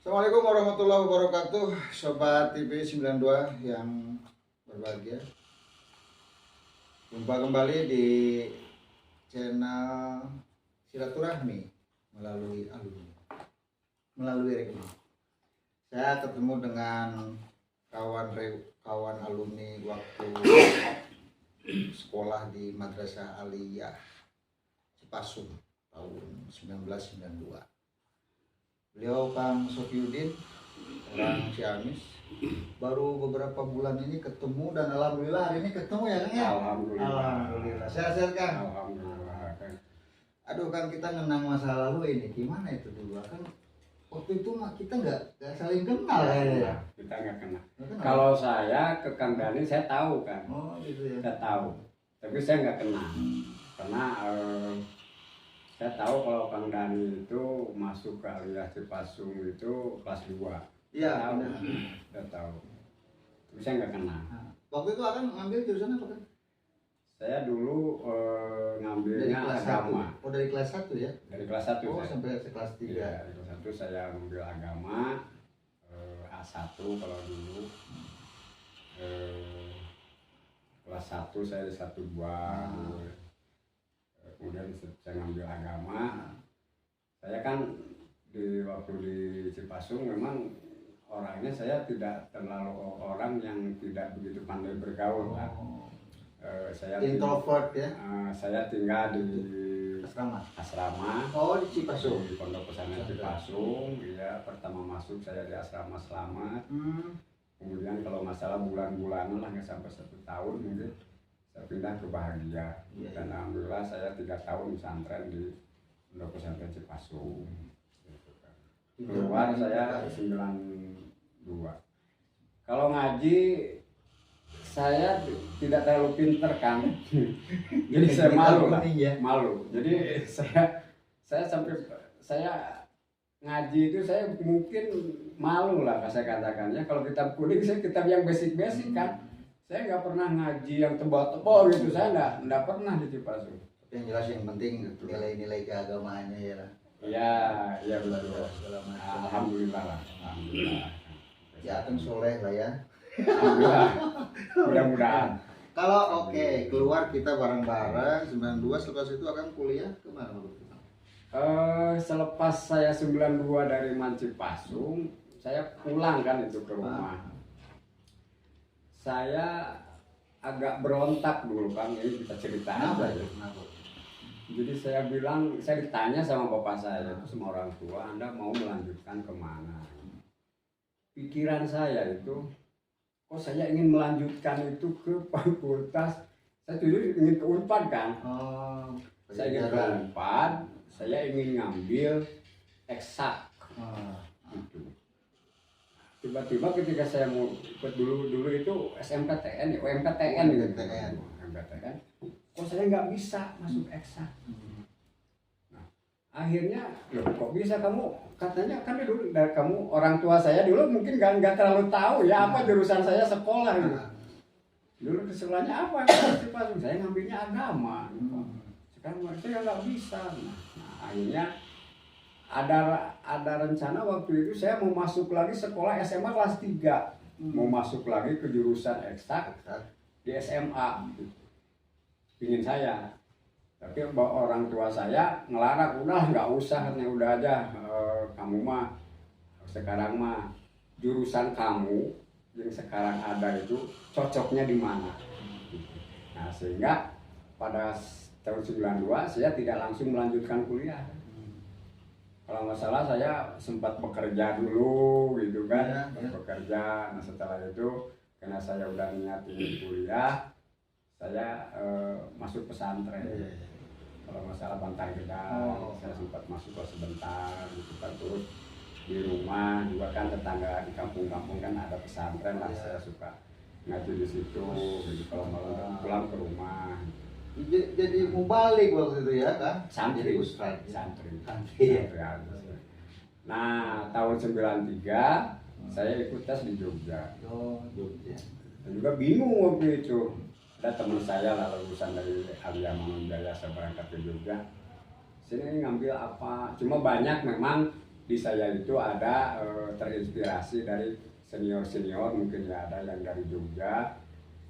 Assalamualaikum warahmatullahi wabarakatuh, Sobat TV 92 yang berbahagia. Jumpa kembali di channel Silaturahmi melalui rekening. Saya ketemu dengan kawan alumni waktu sekolah di Madrasah Aliyah Cipasung tahun 1992. Beliau Kang Sofiuddin, orang Ciamis. Baru beberapa bulan ini ketemu dan alhamdulillah hari ini ketemu ya Kang ya. Alhamdulillah. Sehat-sehat Kang. Alhamdulillah. Aduh Kang, kita ngenang masa lalu ini gimana itu dulu kan? Waktu itu mah kita nggak saling kenal ya. Kita nggak kenal. Kalau saya ke Kang Dani saya tahu kan. Oh gitu ya. Saya tahu. Tapi saya nggak kenal. Karena saya tahu kalau Kang Dani itu masuk ke Aliyah Cipasung itu kelas 2. Iya. Saya tahu. Tapi saya nggak kenal. Waktu itu akan ngambil jurusan apa kan? Saya dulu ngambilnya Dari kelas agama. 1. Oh dari kelas 1 ya? Dari kelas 1 Oh saya. sampai kelas 3. Iya, dari kelas 1 saya ngambil agama A1 kalau dulu. Kelas 1 saya di 1-2. Kemudian saya ngambil agama. Saya kan waktu di Cipasung memang orangnya saya tidak terlalu orang yang tidak begitu pandai bergaul kan. Saya Introvert ya? Saya tinggal di asrama. asrama. Oh di Cipasung. Di Pondok Pesantren Cipasung. Ya, pertama masuk saya di asrama Selamat. Kemudian kalau masalah bulan-bulanan lah nggak sampai 1 tahun mungkin saya pindah ke Bahagia. Dan alhamdulillah saya 3 tahun pesantren di Pondok Pesantren Cipasung. Keluar saya 92. Kalau ngaji saya tidak terlalu pinter kan. Jadi saya malu lah. Malu. Jadi saya sampai saya ngaji itu saya mungkin malu lah saya katakan ya. Kalau kitab kuning saya kitab yang basic-basic kan. Saya nggak pernah ngaji yang tebal-tebal gitu, saya nggak pernah di Cipasung. Yang jelas yang penting nilai-nilai keagamaannya ya lah. Iya betul. Alhamdulillah lah. Alhamdulillah. Ya kan soleh lah ya. Alhamdulillah. Mudah-mudahan. Kalau keluar kita bareng-bareng 92, selepas itu akan kuliah kemana? Selepas saya 92 dari Cipasung, saya pulang kan itu ke rumah. Saya agak berontak dulu kan, ini kita cerita aja ya. Jadi saya bilang, saya ditanya sama bapak saya, sama orang tua, Anda mau melanjutkan kemana? Pikiran saya itu, kok saya ingin melanjutkan itu ke fakultas, saya tuh ingin ke Unpad kan? Saya ingin ke Unpad, saya ingin ngambil eksak. Gitu. Tiba-tiba ketika saya mau ikut dulu itu SMPTN ya, UMPTN gitu. UMPTN. Kok saya nggak bisa masuk eksak. Nah, akhirnya loh, kok bisa kamu? Katanya kan dulu dari kamu orang tua saya dulu mungkin nggak terlalu tahu ya apa jurusan saya sekolah gitu. Dulu sekolahnya apa? Saya ngambilnya agama. Sekarang saya nggak bisa. Nah, akhirnya ada rencana waktu itu saya mau masuk lagi sekolah SMA kelas 3. Mau masuk lagi ke jurusan eksak di SMA. Ingin saya. Tapi orang tua saya ngelarang, udah nggak usah, udah aja kamu mah sekarang mah jurusan kamu yang sekarang ada itu cocoknya di mana. Nah, sehingga pada tahun 92 saya tidak langsung melanjutkan kuliah. Kalau nggak salah saya sempat bekerja dulu gitu kan, bekerja. Nah setelah itu karena saya udah niat ingin kuliah, saya masuk pesantren. Kalau nggak salah Bantar Gedang, saya sempat masuk sebentar gitu kan, terus di rumah juga kan tetangga di kampung-kampung kan ada pesantren lah, saya suka ngaji di situ. Gitu kalau malam pulang ke rumah. Jadi mau balik waktu itu ya kan? Santri. Nah tahun 93 saya ikut tes di Jogja. Jogja. Dan juga bingung waktu itu. Ada teman saya lah lulusan dari Aliyah Mangunjaya, saya berangkat ke Jogja. Sini ngambil apa? Cuma banyak memang di saya itu ada terinspirasi dari senior mungkin ya, ada yang dari Jogja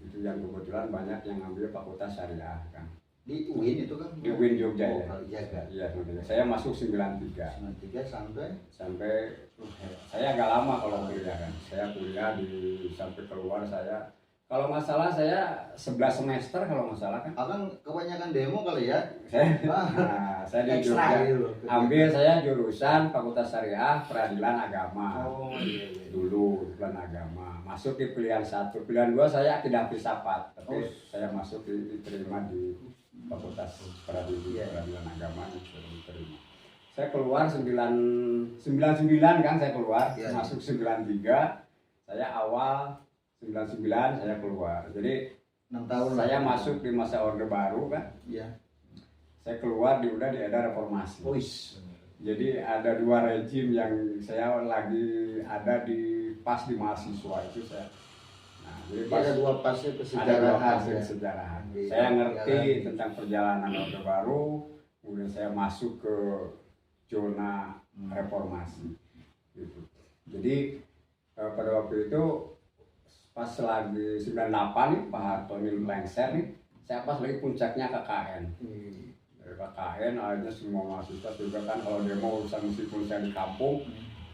itu yang kebetulan banyak yang ngambil fakultas syariah kan. Di UIN itu kan? Di UIN Jogja oh, ya. Kalijaga. Iya, saya masuk 93. 93 sampai saya agak lama kalau kuliah kan. Saya kuliah sampai keluar saya, kalau nggak salah saya 11 semester kalau nggak salah kan. Akan kebanyakan demo kali ya? Saya di Jogja. Ambil saya jurusan Fakultas Syariah Peradilan Agama. Oh iya, iya. Dulu peradilan agama. Masuk di pilihan 1. Pilihan 2 saya tidak filsafat, tapi saya masuk diterima di Fakultas Peradilan Agama diterima. Saya keluar 99 kan saya keluar, ya, masuk 93. Saya awal 99 saya keluar. Jadi 6 tahun saya masuk di masa Orde Baru kan. Iya. Saya keluar di era reformasi. Jadi ada 2 rejim yang saya lagi ada pas di mahasiswa itu saya. Nah, jadi ada 2 fase kesejarahan. Ya. Saya ngerti tentang perjalanan Orde Baru, kemudian saya masuk ke zona reformasi. Gitu. Jadi pada waktu itu pas lagi 98 nih Pak Harto lengser nih, saya pas lagi puncaknya KKN. Dari KKN akhirnya semua mahasiswa juga kan kalau demo urusan, meskipun saya di kampung,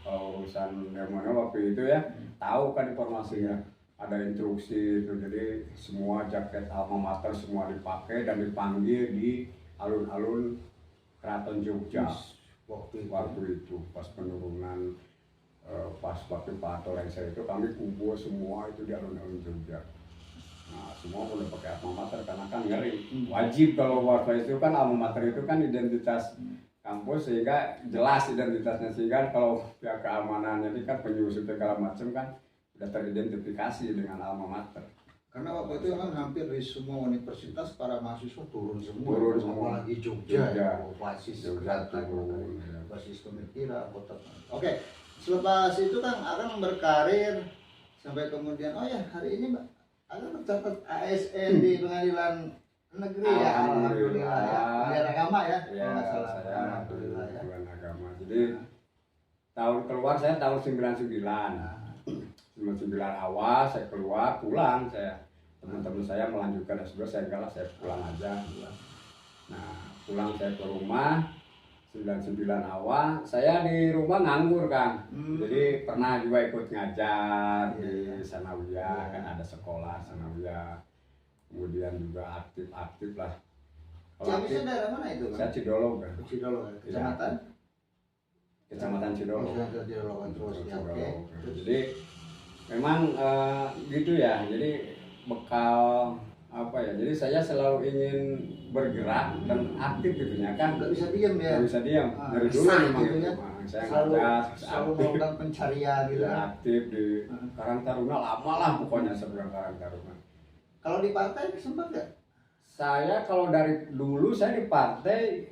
kalau urusan demo waktu itu ya tahu kan informasinya, ada instruksi itu, jadi semua jaket alma mater semua dipakai dan dipanggil di alun-alun Keraton Jogja. Waktu itu pas penurunan pas waktu Pak Harto lengser itu kami kumpul semua itu di alun-alun Jogja. Nah, semua udah pakai alma mater karena kan ngeri. Wajib kalau waktu itu kan alma mater itu kan identitas kampus, sehingga jelas identitasnya, sehingga kalau pihak keamanan ini kan penyusup segala macam kan sudah teridentifikasi dengan alma mater. Karena waktu itu kan hampir di semua universitas para mahasiswa turun semua. Apalagi Jogja. Basis basis pemikiran. Oke, selepas itu kan akan berkarir sampai kemudian hari ini Mbak akan tercatat ASN di pengadilan negeri ya. Alhamdulillah ya. Pengadilan agama ya. Iya, saya alhamdulillah ya. Pengadilan agama. Jadi tahun keluar saya tahun 99. 99 awal saya keluar, pulang saya. Teman-teman saya melanjutkan S2, saya enggak lah, saya pulang aja. Nah, pulang saya ke rumah 99 awal, saya di rumah nganggur kan. Jadi pernah juga ikut ngajar di Sanawiyah, kan ada sekolah Sanawiyah. Kemudian juga aktif lah. Ciamisnya daerah mana itu? Saya Cidolog kan. Cidolog, kecamatan? Kecamatan Cidolog. Oke. Jadi memang gitu ya. Jadi bekal apa ya, jadi saya selalu ingin bergerak dan aktif gitu ya kan, nggak bisa diam ya, nggak bisa diam dari dulu memang gitu ya. Saya selalu melakukan pencarian gitu ya, aktif di Karang Taruna lama lah pokoknya sebelum Karang Taruna. Kalau di partai sempat nggak? Saya kalau dari dulu saya di partai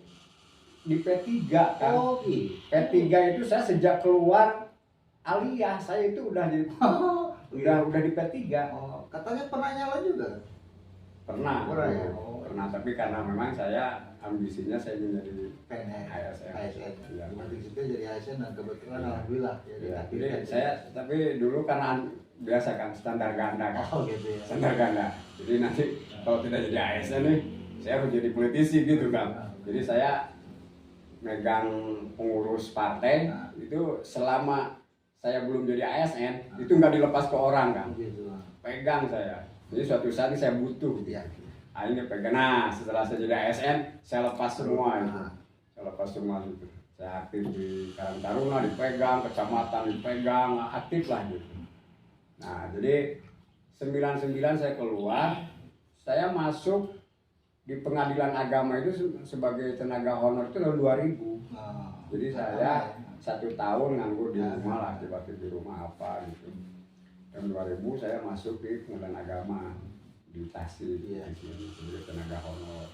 di P3 kan. P3 itu saya sejak keluar aliyah saya itu udah di udah di P3. Katanya pernah nyala juga. Pernah, tapi karena memang saya ambisinya saya ingin jadi ASN. Ya, nanti kita jadi ASN dan kebetulan alhamdulillah. Jadi saya tapi dulu karena biasa kan standar ganda kan. Gitu ya. Standar ganda. Jadi nanti kalau tidak jadi ASN nih, saya harus jadi politisi gitu kan. Jadi saya megang pengurus partai itu selama saya belum jadi ASN itu nggak dilepas ke orang kan. Pegang saya. Jadi suatu saat saya butuh, akhirnya pegang. Nah, setelah saya jadi ASN, saya lepas semua itu. Saya lepas semua itu. Saya aktif di Karang Taruna, dipegang, kecamatan dipegang, aktif lah gitu. Nah, jadi 99 saya keluar, saya masuk di pengadilan agama itu sebagai tenaga honor itu tahun 2000. Jadi saya 1 tahun nganggur di rumah lah, tiba-tiba di rumah apa gitu. Tahun 2000 saya masuk di pengadilan agama di Tasik, di sini sebagai tenaga honor.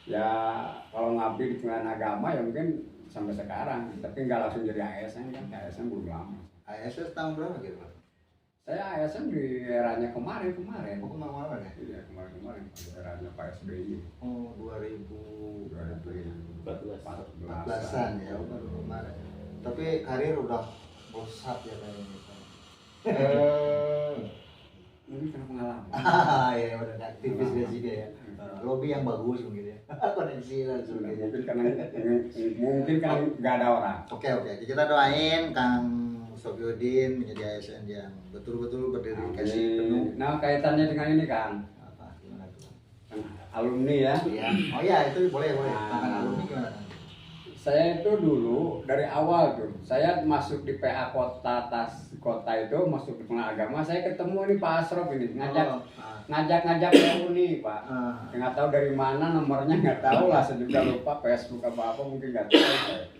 Ya kalau ngabdi di pengadilan agama ya mungkin sampai sekarang, tapi nggak langsung jadi ASN kan, ASN belum lama. ASN tahun berapa gitu Pak? Saya ASN di eranya kemarin. Kemarin ya? Iya kemarin, di eranya Pak SBY. 2014-an ya, baru kemarin. Tapi karir udah melesat ya kayaknya. Ini karena pengalaman. Ya udah aktivis dia sih dia ya. Lobby yang bagus mungkin ya. Koneksi langsung gitu. Mungkin kan nggak ada orang. Oke, kita doain Kang Sofiuddin menjadi ASN yang betul-betul berdedikasi penuh. Nah, kaitannya dengan ini kan, Apa gimana tuh? alumni ya. Iya. Oh iya, itu boleh. Nah. Tentang alumni gimana kan? Saya itu dulu dari awal tuh, saya masuk di PA kota itu masuk di pengagama, saya ketemu nih Pak Asrop ini ngajak reuni Pak. Nggak tahu dari mana nomornya, nggak tahu lah, saya juga lupa, Facebook apa mungkin nggak tahu.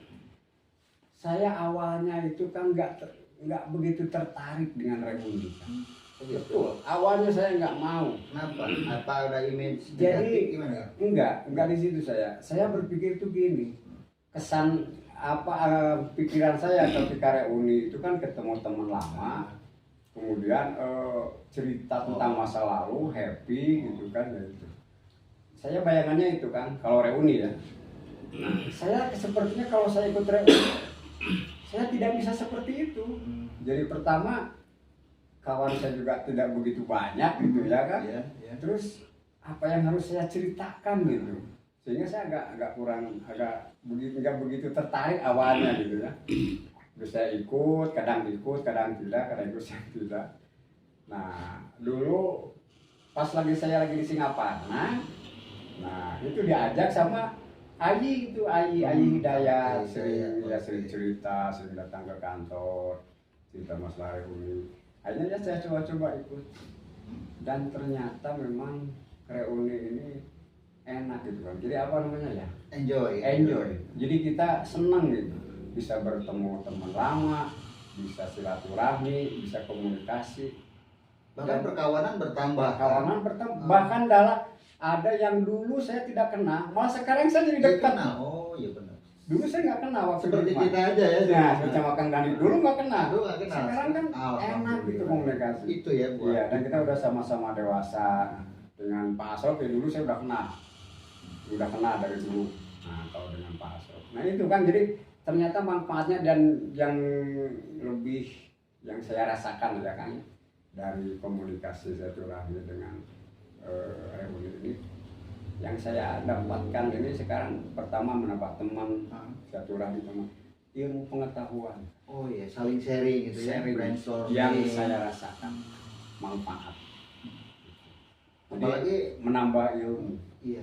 Saya awalnya itu kan nggak begitu tertarik dengan reuni kan. Betul. Awalnya saya nggak mau. Kenapa? Apa ada image Jadi negatif gimana? enggak di situ saya. Saya berpikir tuh gini, kesan pikiran saya ketika reuni itu kan ketemu teman lama, kemudian cerita tentang masa lalu, happy gitu kan ya itu. Saya bayangannya itu kan kalau reuni ya. Saya sepertinya kalau saya ikut reuni, saya tidak bisa seperti itu. Jadi pertama kawan saya juga tidak begitu banyak gitu ya kan. Terus apa yang harus saya ceritakan gitu, sehingga saya agak nggak begitu tertarik awalnya gitu ya. Terus saya kadang ikut, kadang tidak. Nah dulu pas saya lagi di Singaparna, nah itu diajak sama Ayi Hidayat, sering cerita, sering datang ke kantor, cerita masalah reuni. Akhirnya saya coba ikut, dan ternyata memang reuni ini enak gitu kan. Jadi apa namanya ya? Enjoy. Jadi kita senang gitu, bisa bertemu teman lama, bisa silaturahmi, bisa komunikasi. Bahkan perkawanan bertambah. Bahkan ada yang dulu saya tidak kenal, malah sekarang saya jadi dekat. Oh iya benar. Dulu saya nggak kenal waktu seperti itu, kita aja ya. Nah, sama Kang Dani dulu nggak kenal. Sekarang kan enak gitu komunikasi. Itu ya buat. Iya, dan kita udah sama-sama dewasa. Dengan Pak Asrop ya dulu saya udah kenal dari dulu. Nah, kalau dengan Pak Asrop. Nah itu kan jadi ternyata manfaatnya, dan yang lebih yang saya rasakan ya kan dari komunikasi silaturahmi dengan reuni ini, yang saya dapatkan ini sekarang pertama menambah teman, silaturahmi teman, ilmu pengetahuan. Oh iya, saling sharing gitu ya, brainstorming. Yang saya rasakan manfaat. Apalagi menambah ilmu. Iya.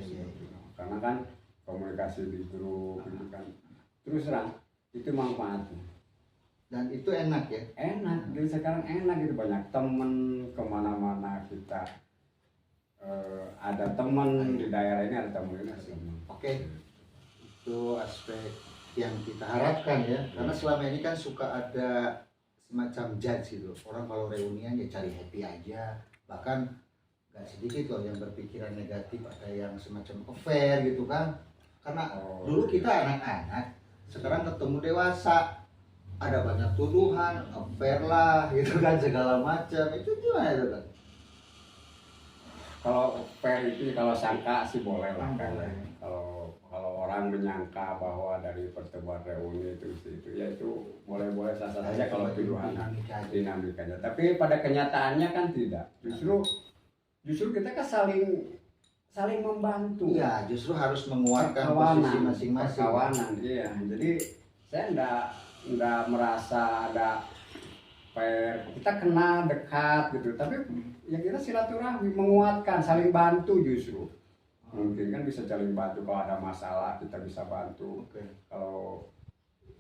Karena kan komunikasi di grup gitu kan. Terus terang itu manfaatnya. Dan itu enak ya. Enak. Jadi sekarang enak gitu, banyak temen kemana-mana kita. Ada teman di daerah ini, ada teman ini. Oke. Itu aspek yang kita harapkan ya. Karena selama ini kan suka ada semacam judge gitu. Orang kalau reunian ya cari happy aja. Bahkan gak sedikit loh yang berpikiran negatif, ada yang semacam affair gitu kan. Karena dulu kita anak-anak, sekarang ketemu dewasa, ada banyak tuduhan, affair lah gitu kan, segala macam. Itu gimana itu kan? Kalau affair itu kalau sangka sih boleh lah kan. Kalau orang menyangka bahwa dari pertemuan reuni itu ya itu boleh sah-sah saja kalau tuduhan dinamikanya. Tapi pada kenyataannya kan tidak. Justru kita kan saling membantu. Iya, justru harus menguatkan posisi masing-masing. Perkawanan, iya. Jadi saya enggak merasa ada kita kenal dekat gitu, tapi ya kita silaturahmi, menguatkan, saling bantu justru. Mungkin kan bisa saling bantu, kalau ada masalah kita bisa bantu. Kalau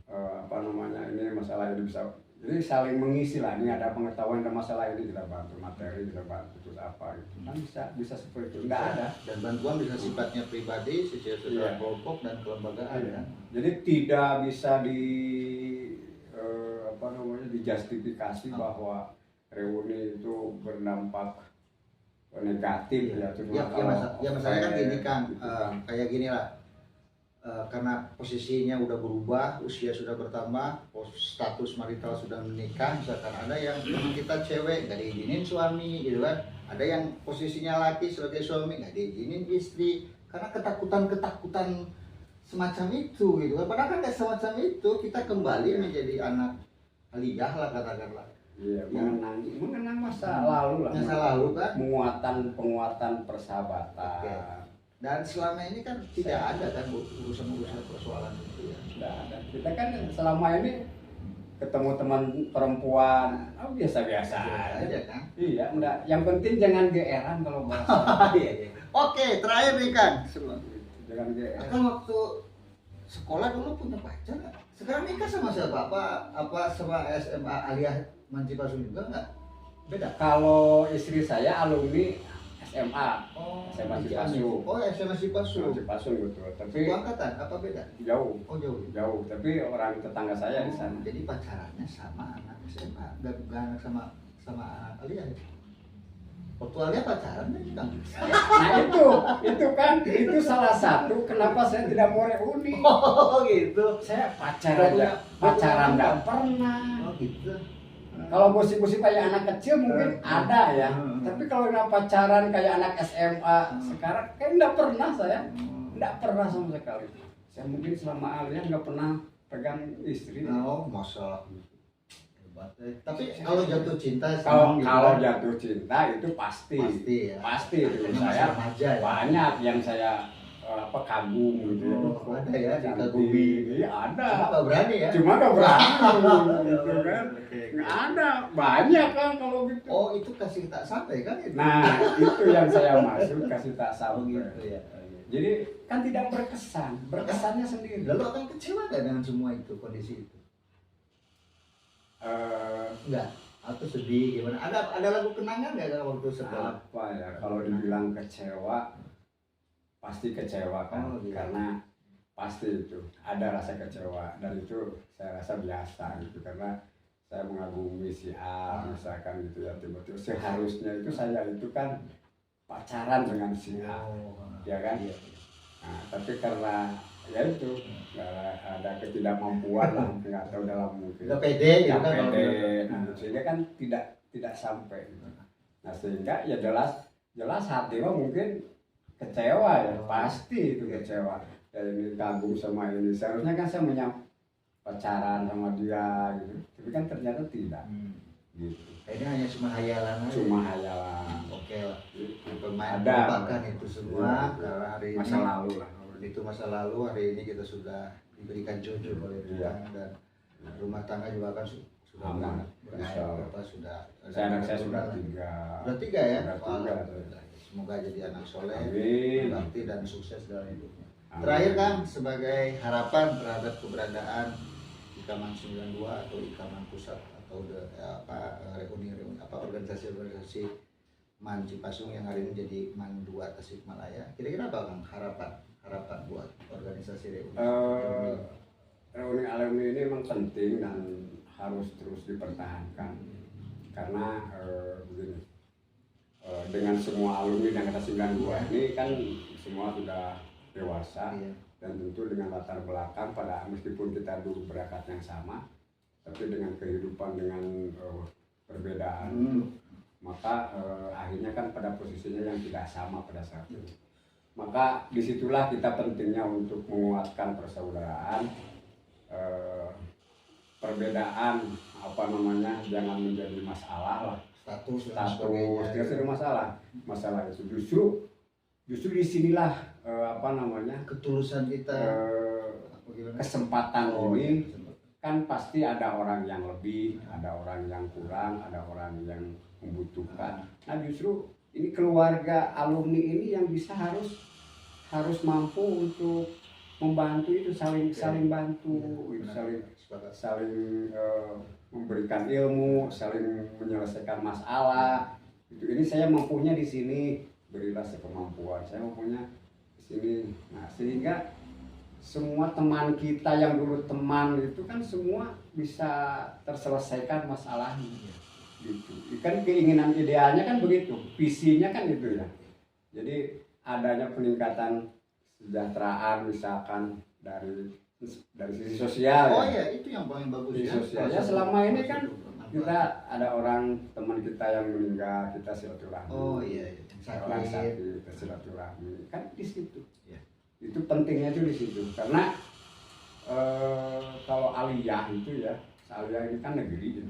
ini masalah ini bisa, jadi saling mengisi lah. Ini ada pengetahuan, ada masalah ini kita bantu, materi kita bantu, terus apa gitu kan bisa seperti itu. Enggak ada. Dan bantuan bisa sifatnya pribadi, secara kelompok dan kelembagaan ya. Jadi tidak bisa dijustifikasi bahwa reuni itu berdampak negatif ya. Masalahnya kan gini Kang, kayak gini lah. Karena posisinya udah berubah, usia sudah bertambah, status marital sudah menikah, misalkan ada yang teman kita cewek nggak diizinin suami gitu kan, ada yang posisinya laki sebagai suami nggak diizinin istri, karena ketakutan semacam itu gitu kan. Padahal kan nggak semacam itu, kita kembali menjadi anak aliyah lah katakanlah. Iya, mengenang masa lalu lah. Masa lalu kan. Penguatan persahabatan. Oke. Dan selama ini kan tidak ada kan urusan-urusan persoalan itu ya. Tidak ada. Kita kan selama ini ketemu teman perempuan, biasa-biasa aja kan. Iya, enggak. Yang penting jangan geeran kalau bahasa. Iya, iya. Oke, terakhir nih kan. Jangan geeran. Kan waktu sekolah dulu punya pacar nggak? Sekarang nikah sama siapa? Apa sama SMA aliyah Mancipasung juga nggak? Beda. Kalau istri saya alumni SMA. Oh, SMA Cipasung. Oh, SMA Cipasung. Cipasung betul. Tapi Satu angkatan apa beda? jauh. Oh, jauh. Jauh. Tapi orang tetangga saya di sana. Jadi pacarannya sama anak SMA, bukan sama anak aliyah. Ya? Waktu aliyah pacaran kan? Nah itu kan itu salah satu kenapa saya tidak mau reuni. Oh gitu. Saya pacaran nggak pernah. Oh gitu. Kalau musik-musik kayak anak kecil mungkin ada ya. Tapi kalau nggak pacaran kayak anak SMA sekarang kan nggak pernah saya. Nggak pernah sama sekali. Saya mungkin selama aliyah nggak pernah pegang istri. Oh masalah. Tapi kalau jatuh cinta, kalau jatuh cinta itu pasti ya. Pasti itu saya remaja, ya? Banyak yang saya kagum gitu. Oh, ada ya dikagumi. Iya ada. Cuma nggak berani ya. Cuma nggak berani gitu kan. Nggak ada banyak kan kalau gitu. Oh itu kasih tak sampai kan itu. Nah itu yang saya maksud kasih tak sampai gitu ya. Jadi kan tidak berkesannya sendiri. Lalu akan kecewa nggak dengan semua itu kondisi itu? Enggak, atau sedih gimana? Ada lagu kenangan nggak kalau waktu sekolah? Apa ya kalau dibilang kecewa pasti kecewa kan karena pasti itu ada rasa kecewa dan itu saya rasa biasa gitu karena saya mengagumi si A misalkan gitu ya tiba-tiba seharusnya itu saya itu kan pacaran dengan si A ya kan nah, tapi karena ya itu ada ketidakmampuan lah nggak tahu dalam mungkin nggak pede ya kan pede nah, sehingga kan tidak sampai nah sehingga ya jelas hati mah mungkin kecewa ya pasti itu kecewa ya ini kagum sama ini seharusnya kan saya punya pacaran sama dia gitu tapi kan ternyata tidak gitu ini hanya cuma hayalan aja. Cuma hayalan oke lah pemain ada melupakan itu semua karena hari ini masa lalu lah itu masa lalu hari ini kita sudah diberikan jodoh oleh Tuhan dan rumah tangga juga kan sudah aman sudah anak saya sudah 3 ya sudah 3 semoga jadi anak soleh bakti dan sukses dalam hidupnya. Terakhir kan sebagai harapan terhadap keberadaan Ikaman 92 atau Ikaman Pusat atau reuni organisasi Mancipasung yang hari ini jadi MAN 2 Tasikmalaya. Kira-kira apa Bang harapan buat organisasi reuni? Reuni alumni ini memang penting dan harus terus dipertahankan karena begini dengan semua alumni dan kata 92 ini kan semua sudah dewasa dan tentu dengan latar belakang pada meskipun kita dulu berangkat yang sama tapi dengan kehidupan dengan perbedaan maka akhirnya kan pada posisinya yang tidak sama pada saat itu maka disitulah kita pentingnya untuk menguatkan persaudaraan perbedaan jangan menjadi masalah lah status tidak ada masalah itu justru disinilah ketulusan kita kesempatan ini kan pasti ada orang yang lebih ada orang yang kurang ada orang yang membutuhkan nah justru ini keluarga alumni ini yang bisa harus mampu untuk membantu itu saling bantu saling memberikan ilmu saling menyelesaikan masalah ini saya mampunya di sini berilah sekemampuan saya mampunya di sini nah sehingga semua teman kita yang dulu teman itu kan semua bisa terselesaikan masalahnya gitu kan keinginan idealnya kan begitu visinya kan itu ya jadi adanya peningkatan kesejahteraan misalkan dari sisi sosial ya itu yang paling bagus sisi sosialnya selama ini kan kita ada orang teman kita yang meninggal kita silaturahmi orang sakit kita silaturahmi kan di situ Itu pentingnya itu di situ karena kalau aliyah itu ya, aliyah ini kan negeri.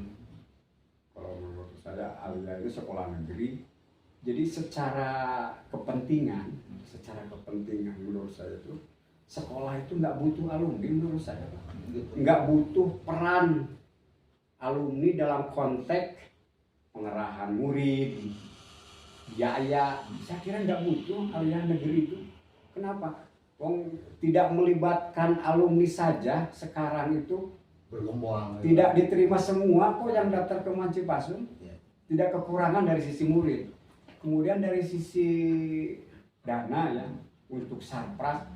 Kalau menurut saya aliyah itu sekolah negeri. Jadi secara kepentingan menurut saya itu sekolah itu nggak butuh alumni menurut saya, nggak butuh peran alumni dalam konteks pengerahan murid, biaya. Saya kira nggak butuh aliyah negeri itu. Kenapa? Wong tidak melibatkan alumni saja sekarang itu berkembang. Tidak diterima semua kok yang daftar ke Mancipasung. Ya. Tidak kekurangan dari sisi murid. Kemudian dari sisi dana ya untuk sarpras,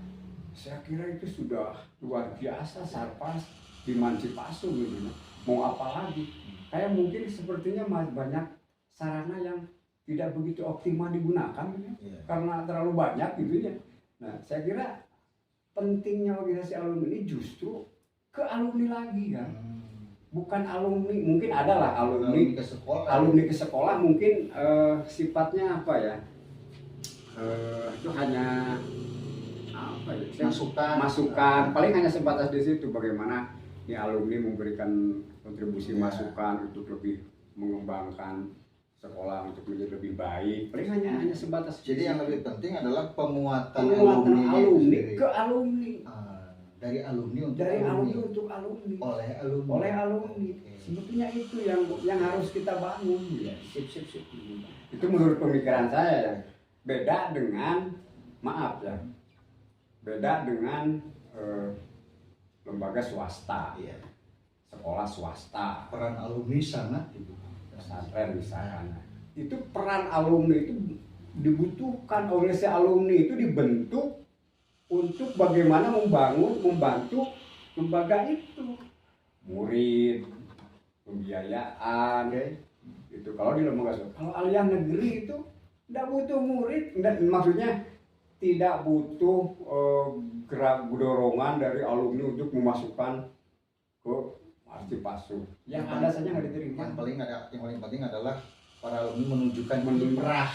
saya kira itu sudah luar biasa sarpras di Mancipasung gitu. Mau apa lagi? Kayak mungkin sepertinya banyak sarana yang tidak begitu optimal digunakan gitu, karena terlalu banyak gitu ya. Nah, saya kira pentingnya organisasi alumni ini justru ke alumni lagi kan. Bukan alumni, mungkin adalah alumni ke sekolah mungkin sifatnya apa ya? Itu hanya apa ya? Masukan. Paling hanya sebatas di situ bagaimana ya alumni memberikan kontribusi masukan untuk lebih mengembangkan sekolah untuk menjadi lebih baik. Paling hanya sebatas. Jadi yang lebih penting adalah penguatan alumni ke alumni. Dari alumni untuk alumni. Oleh alumni. Okay. Sebetulnya itu yang harus kita bangun ya. Sip. Itu menurut pemikiran saya ya. Beda dengan lembaga swasta. Iya. Sekolah swasta. Peran alumni sangat dibutuhkan. Pesantren misalnya. Itu peran alumni itu dibutuhkan. Organisasi alumni itu dibentuk untuk bagaimana membantu lembaga itu, murid, pembiayaan, itu kalau di lembaga swasta. Kalau aliyah negeri itu tidak butuh murid, maksudnya tidak butuh gerak dorongan dari alumni untuk memasukkan ke Mancipasung. Yang ada saja nggak diterima. Yang paling penting adalah para alumni menunjukkan kiprah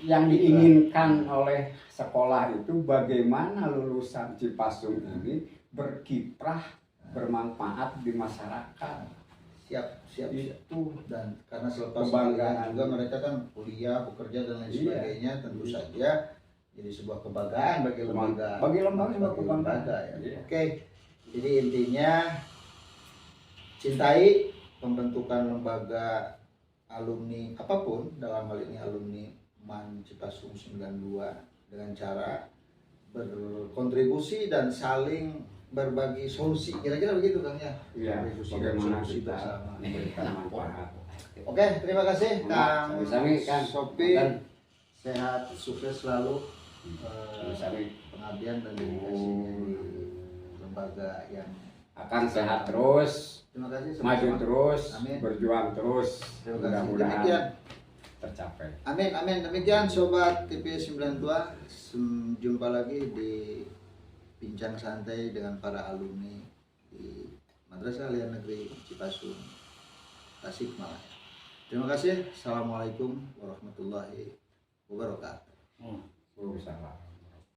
yang diinginkan oleh sekolah itu bagaimana lulusan Cipasung ini berkiprah, bermanfaat di masyarakat. Siap. Itu Dan karena selepas kebanggaan juga mereka kan kuliah, bekerja dan lain sebagainya, tentu saja jadi sebuah kebanggaan bagi lembaga. Bagi lembaga sebuah kebanggaan. Ya. Oke. Jadi intinya cintai pembentukan lembaga alumni apapun, dalam hal ini alumni Mancipasung 92, dengan cara berkontribusi dan saling berbagi solusi, kira-kira begitu Kang ya. Iya, bagaimana kita memberikan manfaat. Oke, terima kasih Kang Kang Sopi. Sehat, sukses selalu pengabdian dan dedikasinya di lembaga yang akan sehat terus. Terima kasih, maju terus, amin. Berjuang terus. Mudah-mudahan tercapai. Amin. Demikian Sobat TV 92, jumpa lagi di bincang santai dengan para alumni di Madrasah Aliyah Negeri Cipasung, Tasikmalaya. Terima kasih. Assalamualaikum warahmatullahi wabarakatuh. Waalaikumsalam.